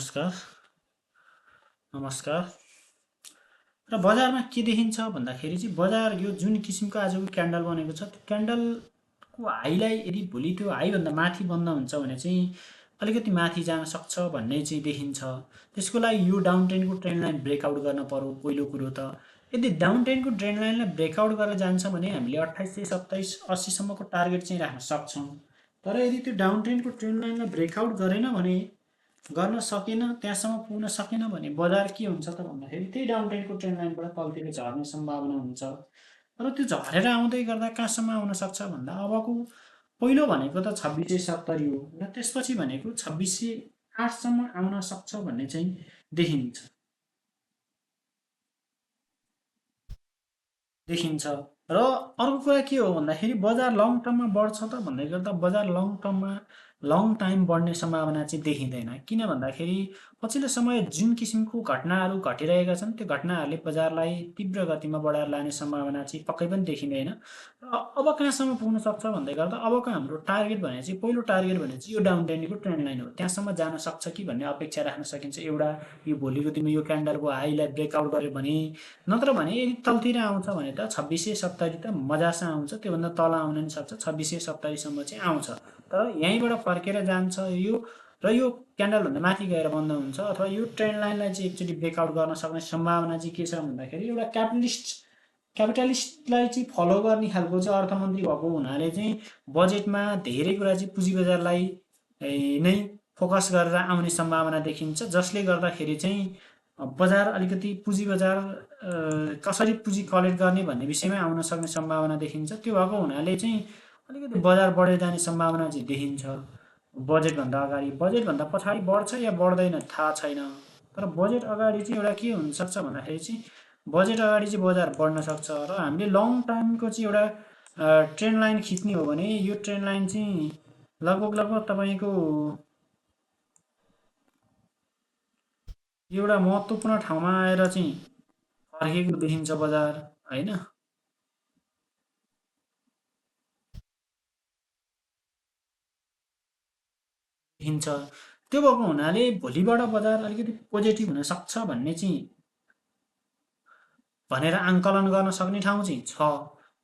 नमस्कार नमस्कार र बजारमा के देखिन्छ भन्दाखेरि चाहिँ बजार यो जुन किसिमको आजको क्यान्डल बनेको छ त्यो क्यान्डलको हाईलाई यदि भोलि त्यो हाईभन्दा माथि बन्द हुन्छ भने चाहिँ अलिकति माथि जान सक्छ भन्ने चाहिँ देखिन्छ। त्यसको लागि यो डाउन ट्रेन्डको ट्रेन्ड लाइन ब्रेकआउट गर्न पर्यो पहिलो कुरो त। यदि डाउन ट्रेन्डको ट्रेन्ड लाइनलाई ब्रेकआउट गरेर जान्छ भने हामीले 2827 80सम्मको टार्गेट चाहिँ राख्न सक्छौँ। तर यदि त्यो डाउन ट्रेन्डको ट्रेन्ड लाइनलाई ब्रेकआउट गरेन भने गर्न सकेन त्यहाँसम्म पुग्न सकेन भने बजार के हुन्छ त भन्दाखेरि त्यही डाउन ट्रेन्डको ट्रेन्ड लाइनबाट तलतिर झर्ने सम्भावना हुन्छ। र त्यो झरेर आउँदै गर्दा कहाँसम्म आउन सक्छ भन्दा अबको पहिलो भनेको त 2670 हो र त्यसपछि भनेको 2608सम्म आउन सक्छ भन्ने चाहिँ देखिन्छ देखिन्छ र अर्को कुरा के हो भन्दाखेरि बजार लङ टर्ममा बढ्छ त भन्दै गर्दा बजार लङ टर्ममा लङ टाइम बढ्ने सम्भावना चाहिँ देखिँदैन। किन भन्दाखेरि पछिल्लो समय जुन किसिमको घटनाहरू घटिरहेका छन् त्यो घटनाहरूले बजारलाई तीव्र गतिमा बढाएर लाने सम्भावना चाहिँ पक्कै पनि देखिँदैन। र अब कहाँसम्म पुग्न सक्छ भन्दै गर्दा अबको हाम्रो टार्गेट भने चाहिँ पहिलो टार्गेट भने चाहिँ यो डाउन ट्रेन्डको ट्रेन्ड लाइन हो, त्यहाँसम्म जान सक्छ कि भन्ने अपेक्षा राख्न सकिन्छ। एउटा यो भोलिको दिनमा यो क्यान्डलको हाईलाई ब्रेकआउट गर्यो भने, नत्र भने यदि तलतिर आउँछ भने त 2670 त मजासँग आउँछ, त्योभन्दा तल आउन नि सक्छ, 2670सम्म चाहिँ आउँछ। तर यहीँबाट फर्केर जान्छ यो र यो क्यान्डलभन्दा माथि गएर बन्द हुन्छ अथवा यो ट्रेन्ड लाइनलाई चाहिँ एकचोटि ब्रेकआउट गर्न सक्ने सम्भावना चाहिँ के छ भन्दाखेरि एउटा क्यापिटलिस्टलाई चाहिँ फलो गर्ने खालको चाहिँ अर्थमन्त्री भएको हुनाले चाहिँ बजेटमा धेरै कुरा चाहिँ पुँजी बजारलाई नै फोकस गरेर आउने सम्भावना देखिन्छ, जसले गर्दाखेरि चाहिँ बजार अलिकति पुँजी बजार कसरी पुँजी कलेक्ट गर्ने भन्ने विषयमै आउन सक्ने सम्भावना देखिन्छ। त्यो भएको हुनाले चाहिँ अलिकति बजार बढेर जाने सम्भावना चाहिँ देखिन्छ। बजेटभन्दा अगाडि बजेटभन्दा पछाडि बढ्छ या बढ्दैन थाहा छैन। तर बजेट अगाडि चाहिँ एउटा के हुनसक्छ भन्दाखेरि चाहिँ बजेट अगाडि चाहिँ बजार बढ्न सक्छ र हामीले लङ टाइमको चाहिँ एउटा ट्रेन्ड लाइन खिच्ने हो भने यो ट्रेन्ड लाइन चाहिँ लगभग तपाईँको एउटा महत्त्वपूर्ण ठाउँमा आएर चाहिँ फर्केको देखिन्छ बजार, होइन? देखिन्छ। त्यो भएको हुनाले भोलिबाट बजार अलिकति पोजिटिभ हुन सक्छ भन्ने चाहिँ भनेर आङ्कलन गर्न सक्ने ठाउँ चाहिँ छ।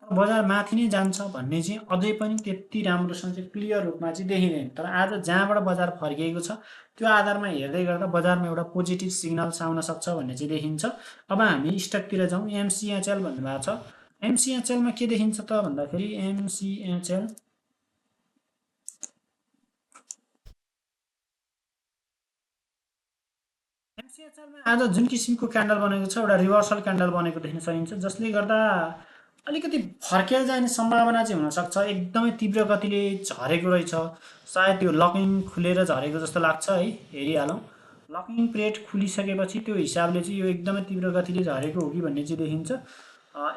बजार माथि नै जान्छ भन्ने चाहिँ अझै पनि त्यति राम्रोसँग चाहिँ क्लियर रूपमा चाहिँ देखिँदैन। तर आज जहाँबाट बजार फर्किएको छ त्यो आधारमा हेर्दै गर्दा बजारमा एउटा पोजिटिभ सिग्नल्स आउन सक्छ भन्ने चाहिँ देखिन्छ। अब हामी स्टकतिर जाउँ। एमसिएचएल भन्नुभएको छ। एमसिएचएलमा के देखिन्छ त भन्दाखेरि एमसिएचएल आज जुन किसिमको क्यान्डल बनेको छ एउटा रिभर्सल क्यान्डल बनेको देख्न सकिन्छ, जसले गर्दा अलिकति फर्केर जाने सम्भावना चाहिँ हुनसक्छ। एकदमै तीव्र गतिले झरेको रहेछ, सायद त्यो लकिङ खुलेर झरेको जस्तो लाग्छ है। हेरिहालौँ, लकिङ पिरियड खुलिसकेपछि त्यो हिसाबले चाहिँ यो एकदमै तीव्र गतिले झरेको हो कि भन्ने चाहिँ देखिन्छ।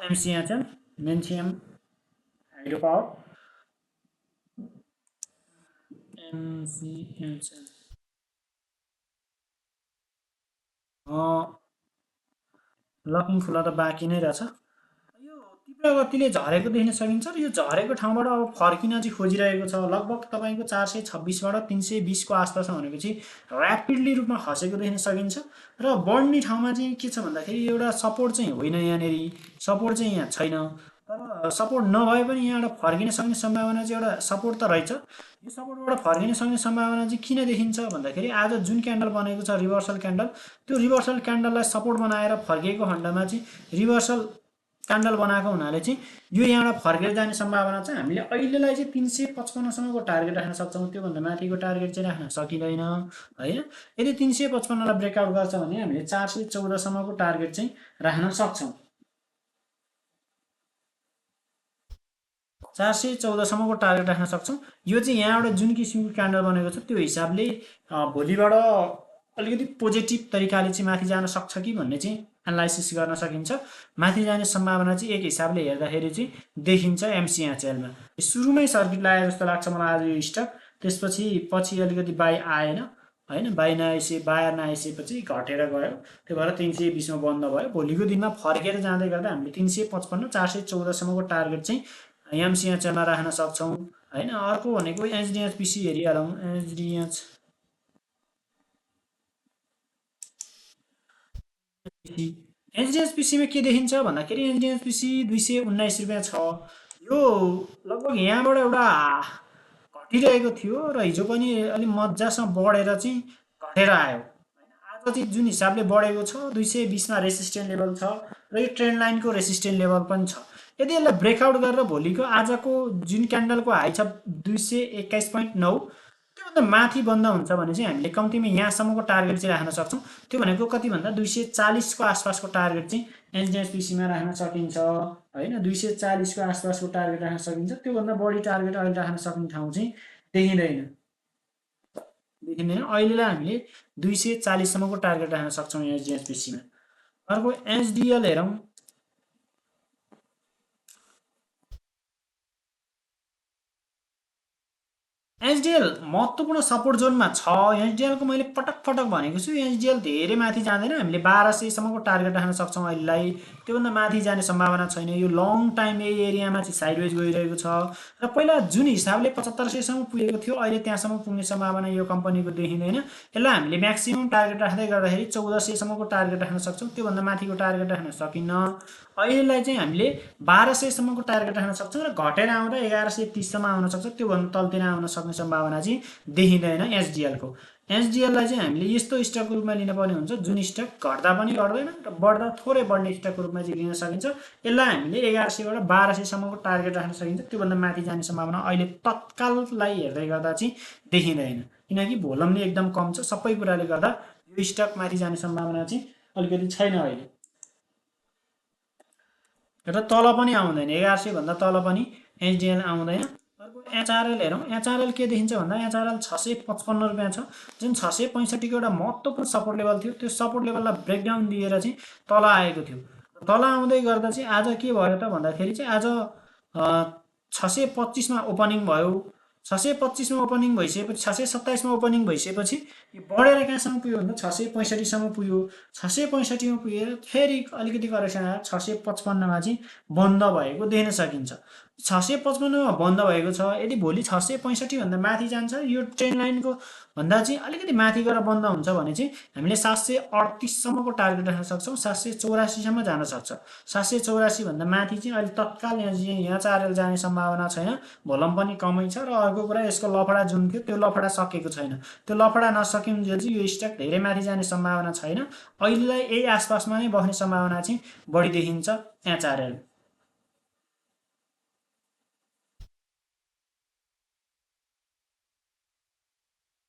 एमसिएचएल मेन्सियम हाइड्रो पावर एमसिएचएल लकिङ खुला त बाँकी नै रहेछ। यो तीव्र गतिले झरेको देख्न सकिन्छ र यो झरेको ठाउँबाट अब फर्किन चाहिँ खोजिरहेको छ। लगभग तपाईँको 426बाट 320को आसपास भनेपछि ऱ्यापिडली रूपमा खसेको देख्न सकिन्छ। र बढ्ने ठाउँमा चाहिँ के छ भन्दाखेरि एउटा सपोर्ट चाहिँ होइन, यहाँनिर सपोर्ट चाहिँ यहाँ छैन। तर सपोर्ट नभए पनि यहाँबाट फर्किन सक्ने सम्भावना चाहिँ एउटा सपोर्ट त रहेछ। यो सपोर्टबाट फर्किन सक्ने सम्भावना चाहिँ किन देखिन्छ भन्दाखेरि आज जुन क्यान्डल बनेको छ रिभर्सल क्यान्डल, त्यो रिभर्सल क्यान्डललाई सपोर्ट बनाएर फर्किएको खण्डमा चाहिँ रिभर्सल क्यान्डल बनाएको हुनाले चाहिँ यो यहाँबाट फर्केर जाने सम्भावना चाहिँ हामीले अहिलेलाई चाहिँ 355सम्मको टार्गेट राख्न सक्छौँ। त्योभन्दा माथिको टार्गेट चाहिँ राख्न सकिँदैन, होइन? यदि 355लाई ब्रेकआउट गर्छ भने हामीले 414सम्मको टार्गेट चाहिँ राख्न सक्छौँ। 414सम्मको टार्गेट राख्न सक्छौँ। यो चाहिँ यहाँबाट जुन किसिमको क्यान्डल बनेको छ त्यो हिसाबले भोलिबाट अलिकति पोजिटिभ तरिकाले चाहिँ माथि जान सक्छ कि भन्ने चाहिँ एनालाइसिस गर्न सकिन्छ। माथि जाने सम्भावना चाहिँ एक हिसाबले हेर्दाखेरि चाहिँ देखिन्छ एमसिएचएलमा। सुरुमै सर्किट लाग्यो जस्तो लाग्छ मलाई आज यो स्टक। त्यसपछि पछि अलिकति बाई आएन, होइन? बाई बायर नआइसकेपछि घटेर गयो। त्यो भएर 320मा बन्द भयो। भोलिको दिनमा फर्केर जाँदै गर्दा हामीले 355 414सम्मको टार्गेट चाहिँ एमसिएचएलमा राख्न सक्छौँ, होइन? अर्को भनेको एचडिएचपिसी हेरिहालौँ। एचडिएफसीमा के देखिन्छ भन्दाखेरि एचडिएफसी 219 रुपियाँ छ। यो लगभग यहाँबाट एउटा घटिरहेको थियो र हिजो पनि अलिक मजासँग बढेर चाहिँ घटेर आयो। आज चाहिँ जुन हिसाबले बढेको छ 220मा रेसिस्टेन्ट लेभल छ र यो ट्रेन्ड लाइनको रेसिस्टेन्ट लेभल पनि छ। यदि यसलाई ब्रेकआउट गरेर भोलिको आजको जुन क्यान्डलको हाई छ 221.9 त्योभन्दा माथि बन्द हुन्छ भने चाहिँ हामीले कम्तीमा यहाँसम्मको टार्गेट चाहिँ राख्न सक्छौँ। त्यो भनेको कति भन्दा 240को आसपासको टार्गेट चाहिँ एचडिएफसीमा राख्न सकिन्छ होइन। 240को आसपासको टार्गेट राख्न सकिन्छ। त्योभन्दा बढी टार्गेट अहिले राख्न सक्ने ठाउँ चाहिँ देखिँदैन। अहिलेलाई हामीले 240सम्मको टार्गेट राख्न सक्छौँ एचडिएफसीमा। अर्को एचडिएल हेरौँ। एचडिएल महत्त्वपूर्ण सपोर्ट जोनमा छ। एचडिएलको मैले पटक पटक भनेको छु एचडिएल धेरै माथि जाँदैन। हामीले 1200सम्मको टार्गेट राख्न सक्छौँ अहिलेलाई। त्योभन्दा माथि जाने सम्भावना छैन। यो लङ टाइम यही एरियामा चाहिँ साइडवेज गइरहेको छ र पहिला जुन हिसाबले 7500सम्म पुगेको थियो अहिले त्यहाँसम्म पुग्ने सम्भावना यो कम्पनीको देखिँदैन। यसलाई हामीले म्याक्सिमम टार्गेट राख्दै गर्दाखेरि 1400सम्मको टार्गेट राख्न सक्छौँ। त्योभन्दा माथिको टार्गेट राख्न सकिन्न। अहिलेलाई चाहिँ हामीले 1200सम्मको टार्गेट राख्न सक्छौँ र घटेर आउँदा 1130सम्म आउन सक्छ। त्योभन्दा तलतिर आउन सक्ने सम्भावना चाहिँ देखिँदैन एचडिएलको। एचडिएललाई चाहिँ हामीले यस्तो स्टकको रूपमा लिनुपर्ने हुन्छ जुन स्टक घट्दा पनि घट्दैन र बढ्दा थोरै बढ्ने स्टकको रूपमा चाहिँ लिन सकिन्छ। यसलाई हामीले 1100बाट 1200सम्मको टार्गेट राख्न सकिन्छ। त्योभन्दा माथि जाने सम्भावना अहिले तत्काललाई हेर्दै गर्दा चाहिँ देखिँदैन, किनकि भोलुम एकदम कम छ। सबै कुराले गर्दा यो स्टक माथि जाने सम्भावना चाहिँ अलिकति छैन अहिले र तल पनि आउँदैन। 1100 भन्दा तल पनि एचडिएल आउँदैन। अर्को एचआरएल हेरौँ। एचआरएल के देखिन्छ भन्दा एचआरएल 655 रुपियाँ छ, जुन 665को एउटा महत्त्वपूर्ण सपोर्ट लेभल थियो। त्यो सपोर्ट लेभललाई ब्रेकडाउन दिएर चाहिँ तल आएको थियो। तल आउँदै गर्दा चाहिँ आज के भयो त भन्दाखेरि चाहिँ आज 625मा ओपनिङ भयो। 625मा ओपनिङ भइसकेपछि 627मा ओपनिङ भइसकेपछि यो बढेर कहाँसम्म पुग्यो भन्दा 665सम्म पुग्यो। 665मा पुगेर फेरि अलिकति करेक्सन आएर 655मा चाहिँ बन्द भएको देख्न सकिन्छ। 655मा बन्द भएको छ। यदि भोलि 665भन्दा माथि जान्छ, यो ट्रेन्ड लाइनको भन्दा चाहिँ अलिकति माथि गएर बन्द हुन्छ भने चाहिँ हामीले 738सम्मको टार्गेट राख्न सक्छौँ। 784सम्म जान सक्छ। 784भन्दा माथि चाहिँ अहिले तत्काल यहाँ एचआरएल जाने सम्भावना छैन। भोलुम पनि कमै छ र अर्को कुरा यसको लफडा जुन थियो त्यो लफडा सकेको छैन। त्यो लफडा नसकिन्जेल चाहिँ यो स्टक धेरै माथि जाने सम्भावना छैन। अहिलेलाई यही आसपासमा नै बस्ने सम्भावना चाहिँ बढी देखिन्छ एचआरएल।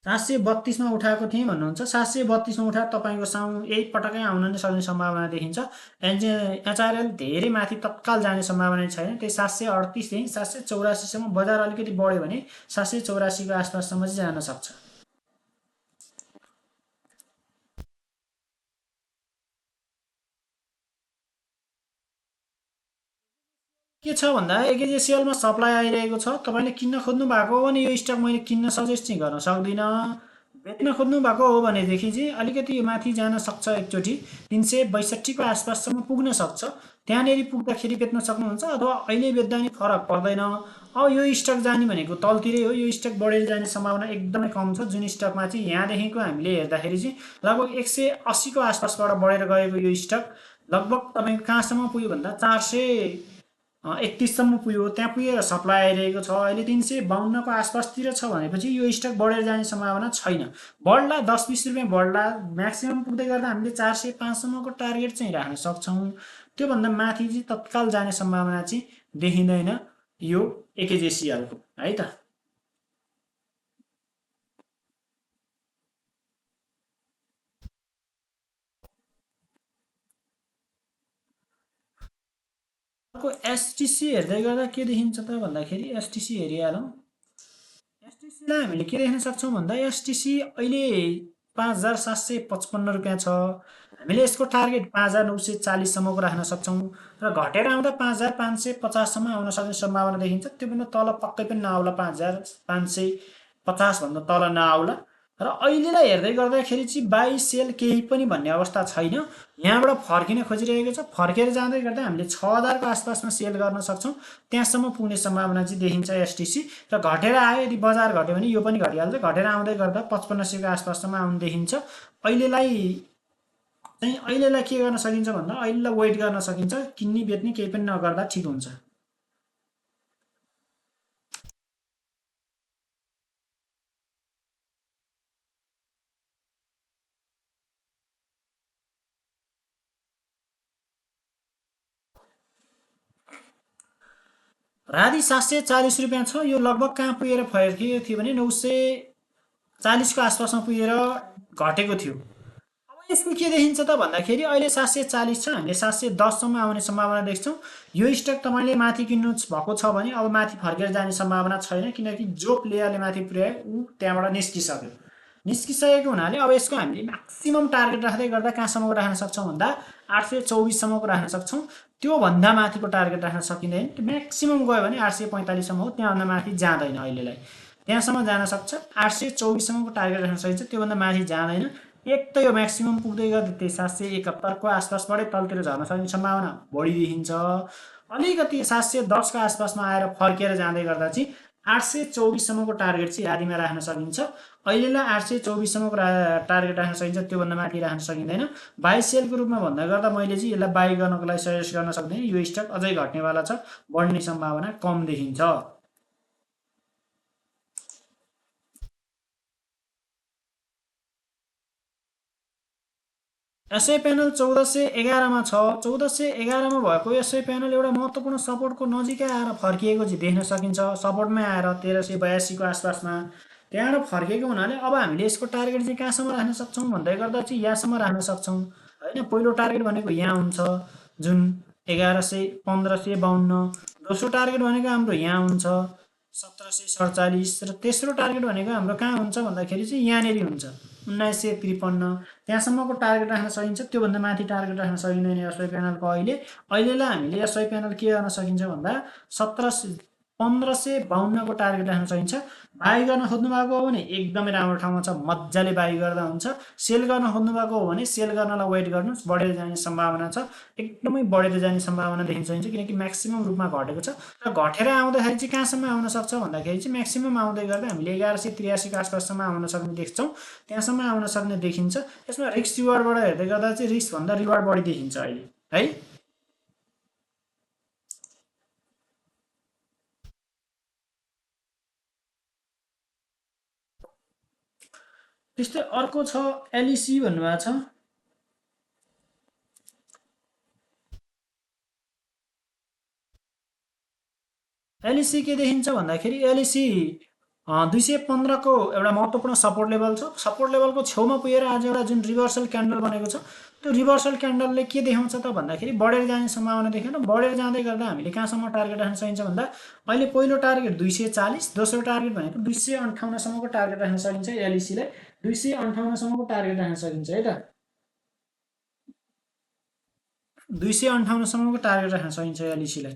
732मा उठाएको थिएँ भन्नुहुन्छ। 732मा उठाएर तपाईँको साउँ यही पटक्कै आउन नै सक्ने सम्भावना देखिन्छ। एचआरएल धेरै माथि तत्काल जाने सम्भावना छैन। त्यही 738देखि 784सम्म बजार अलिकति बढ्यो भने 784को आसपाससम्म चाहिँ जान सक्छ। के छ भन्दा एकेजेसिएलमा सप्लाई आइरहेको छ। तपाईँले किन्न खोज्नु भएको हो भने यो स्टक मैले किन्न सजेस्ट चाहिँ गर्न सक्दिनँ। बेच्न खोज्नु भएको हो भनेदेखि चाहिँ अलिकति माथि जान सक्छ। एकचोटि 362को आसपाससम्म पुग्न सक्छ। त्यहाँनिर पुग्दाखेरि बेच्न सक्नुहुन्छ अथवा अहिले बेच्दा नि फरक पर्दैन। अब यो स्टक जाने भनेको तलतिरै हो। यो स्टक बढेर जाने सम्भावना एकदमै कम छ। जुन स्टकमा चाहिँ यहाँदेखिको हामीले हेर्दाखेरि चाहिँ लगभग 180को आसपासबाट बढेर गएको यो स्टक लगभग तपाईँको कहाँसम्म पुग्यो भन्दा 431सम्म पुग्यो। त्यहाँ पुगेर सप्लाई आइरहेको छ। अहिले 352को आसपासतिर छ भनेपछि यो स्टक बढेर जाने सम्भावना छैन। बढ्ला 10-20 रुपियाँ बढ्ला, म्याक्सिमम पुग्दै गर्दा हामीले 405सम्मको टार्गेट चाहिँ राख्न सक्छौँ। त्योभन्दा माथि चाहिँ तत्काल जाने सम्भावना चाहिँ देखिँदैन यो एकेजेसिएलको है त। अर्को एसटिसी हेर्दै गर्दा के देखिन्छ त भन्दाखेरि एसटिसी हेरिहालौँ। एसटिसीलाई हामीले के देख्न सक्छौँ भन्दा एसटिसी अहिले 5755 रुपियाँ छ। हामीले यसको टार्गेट 5940सम्मको राख्न सक्छौँ र घटेर आउँदा 5550सम्म आउन सक्ने सम्भावना देखिन्छ। त्योभन्दा तल पक्कै पनि नआउला, 5550 भन्दा तल नआउला। र अहिलेलाई हेर्दै गर्दाखेरि चाहिँ बाई सेल केही पनि भन्ने अवस्था छैन। यहाँबाट फर्किन खोजिरहेको छ। फर्केर जाँदै गर्दा हामीले 6000को आसपासमा सेल गर्न सक्छौँ। त्यहाँसम्म पुग्ने सम्भावना चाहिँ देखिन्छ एसटिसी। र घटेर आयो, यदि बजार घट्यो भने यो पनि घटिहाल्छ। घटेर आउँदै गर्दा 5500को आसपाससम्म आउनु देखिन्छ। अहिलेलाई चाहिँ अहिलेलाई के गर्न सकिन्छ भन्दा अहिलेलाई वेट गर्न सकिन्छ, किन्ने बेच्ने केही पनि नगर्दा ठिक हुन्छ। राधि 740 रुपियाँ छ। यो लगभग कहाँ पुगेर फर्किएको थियो भने 940को आसपासमा पुगेर घटेको थियो। अब यसको के देखिन्छ त भन्दाखेरि अहिले 740 छ, हामीले 710सम्म आउने सम्भावना देख्छौँ। यो स्टक तपाईँले माथि किन्नु भएको छ भने अब माथि फर्केर जाने सम्भावना छैन, किनकि जो प्लेयरले माथि पुर्यायो ऊ त्यहाँबाट निस्किसक्यो। निस्किसकेको हुनाले अब यसको हामीले म्याक्सिमम टार्गेट राख्दै गर्दा कहाँसम्मको राख्न सक्छौँ भन्दा 824सम्मको राख्न सक्छौँ। त्योभन्दा माथिको टार्गेट राख्न सकिँदैन। म्याक्सिमम गयो भने 845सम्म हो, त्योभन्दा माथि जाँदैन। अहिलेलाई त्यहाँसम्म जान सक्छ, 824सम्मको टार्गेट राख्न सकिन्छ, त्योभन्दा माथि जाँदैन। एक त यो म्याक्सिमम पुग्दै गर्दा त्यही 771को आसपासबाटै तलतिर झर्न सक्ने सम्भावना बढी देखिन्छ। अलिकति 710को आसपासमा आएर फर्केर जाँदै गर्दा चाहिँ 824सम्मको टार्गेट चाहिँ यादीमा राख्न सकिन्छ। अहिलेलाई 824सम्मको टार्गेट राख्न सकिन्छ, त्योभन्दा माथि राख्न सकिँदैन। बाई सेलको रूपमा भन्दा गर्दा मैले चाहिँ यसलाई बाई गर्नको लागि सजेस्ट गर्न सक्दैन। यो स्टक अझै घट्नेवाला छ, बढ्ने सम्भावना कम देखिन्छ। एसआई प्यानल 1411मा छ। 1411मा भएको एसआई प्यानल एउटा महत्त्वपूर्ण सपोर्टको नजिकै आएर फर्किएको चाहिँ देख्न सकिन्छ। सपोर्टमै आएर 1382को आसपासमा त्यहाँबाट फर्किएको हुनाले अब हामीले यसको टार्गेट चाहिँ कहाँसम्म राख्न सक्छौँ भन्दै गर्दा चाहिँ यहाँसम्म राख्न सक्छौँ होइन। पहिलो टार्गेट भनेको यहाँ हुन्छ जुन 1552। दोस्रो टार्गेट भनेको हाम्रो यहाँ हुन्छ 1747 र तेस्रो टार्गेट भनेको हाम्रो कहाँ हुन्छ भन्दाखेरि चाहिँ यहाँनिर हुन्छ 1953। त्यहाँसम्मको टार्गेट राख्न सकिन्छ, त्योभन्दा माथि टार्गेट राख्न सकिँदैन एसवाई प्यानलको। अहिलेलाई हामीले एसवाई प्यानल के गर्न सकिन्छ भन्दा 1552को टार्गेट राख्न सकिन्छ। बाई गर्न खोज्नु भएको हो भने एकदमै राम्रो ठाउँमा छ, मजाले बाई गर्दा हुन्छ। सेल गर्न खोज्नु भएको हो भने सेल गर्नलाई वेट गर्नुहोस्, बढेर जाने सम्भावना छ, एकदमै बढेर जाने सम्भावना देखिन सकिन्छ, किनकि म्याक्सिमम रूपमा घटेको छ। र घटेर आउँदाखेरि चाहिँ कहाँसम्म आउन सक्छ भन्दाखेरि चाहिँ म्याक्सिमम आउँदै गर्दा हामीले 1183को आसपाससम्म आउन सक्ने देख्छौँ, त्यहाँसम्म आउन सक्ने देखिन्छ। यसमा रिस्क रिवार्डबाट हेर्दै गर्दा चाहिँ रिस्कभन्दा रिवार्ड बढी देखिन्छ अहिले है। त्यस्तै अर्को छ एलइसी भन्नुभएको छ। एलइसी के देखिन्छ भन्दाखेरि एलइसी 215को एउटा महत्त्वपूर्ण सपोर्ट लेभल छ। सपोर्ट लेभलको छेउमा पुगेर आज एउटा जुन रिभर्सल क्यान्डल बनेको छ, त्यो रिभर्सल क्यान्डलले के देखाउँछ त भन्दाखेरि बढेर जाने सम्भावना देखेर बढेर जाँदै गर्दा हामीले कहाँसम्म टार्गेट राख्न सकिन्छ भन्दा अहिले पहिलो टार्गेट 240, दोस्रो टार्गेट भनेको 258सम्मको टार्गेट राख्न सकिन्छ। एलइसीलाई 258सम्मको टार्गेट राख्न सकिन्छ है त। 258सम्मको टार्गेट राख्न सकिन्छ एलइसीलाई।